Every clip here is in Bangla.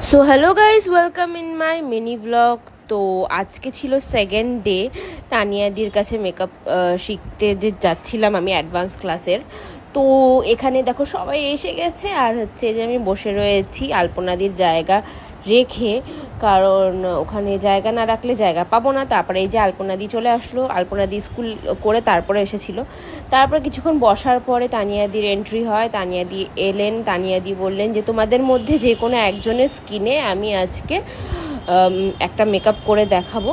So hello guys, welcome in my mini blog. তো আজকে ছিল সেকেন্ড ডে তানিয়াদির কাছে মেকআপ শিখতে যে যাচ্ছিলাম আমি অ্যাডভান্স ক্লাসের। তো এখানে দেখো সবাই এসে গেছে, আর হচ্ছে যে আমি বসে রয়েছি আলপনাদির জায়গা রেখে, কারণ ওখানে জায়গা না রাখলে জায়গা পাবো না। তারপরে এই যে আলপনাদি চলে আসলো, আলপনাদি স্কুল করে তারপরে এসেছিল। তারপর কিছুক্ষণ বসার পরে তানিয়াদির এন্ট্রি হয়, তানিয়াদি এলেন। তানিয়াদি বললেন যে তোমাদের মধ্যে যে কোনো একজনের স্কিনে আমি আজকে একটা মেকআপ করে দেখাবো,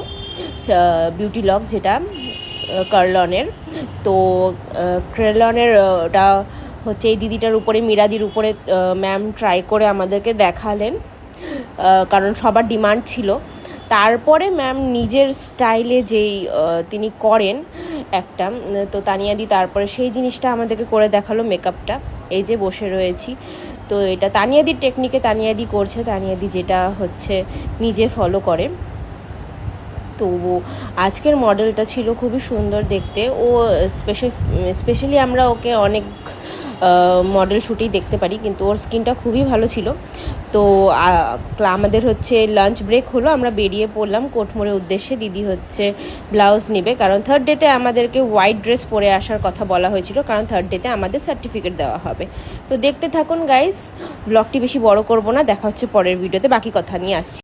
বিউটি লক, যেটা কার্লনের। তো ক্রেলনের ওটা হচ্ছে এই দিদিটার উপরে, মিরাদির উপরে ম্যাম ট্রাই করে আমাদেরকে দেখালেন, কারণ সবার ডিমান্ড ছিল। তারপরে ম্যাম নিজের স্টাইলে যেই তিনি করেন একটা, তো তানিয়াদি তারপরে সেই জিনিসটা আমাদেরকে করে দেখালো মেকআপটা। এই যে বসে রয়েছি, তো এটা তানিয়াদির টেকনিকে তানিয়াদি করছে, তানিয়াদি যেটা হচ্ছে নিজে ফলো করে। তো আজকের মডেলটা ছিল খুবই সুন্দর দেখতে। ও স্পেশালি আমরা ওকে অনেক মডেল শ্যুটেই দেখতে পারি, কিন্তু ওর স্কিনটা খুবই ভালো ছিল। তো আমাদের হচ্ছে লাঞ্চ ব্রেক হলো, আমরা বেরিয়ে পড়লাম কোটমোড়ের উদ্দেশ্যে। দিদি হচ্ছে ব্লাউজ নেবে, কারণ থার্ড ডেতে আমাদেরকে হোয়াইট ড্রেস পরে আসার কথা বলা হয়েছিল, কারণ থার্ড ডেতে আমাদের সার্টিফিকেট দেওয়া হবে। তো দেখতে থাকুন গাইস, ব্লগটি বেশি বড় করব না, দেখা হচ্ছে পরের ভিডিওতে, বাকি কথা নিয়ে আসছি।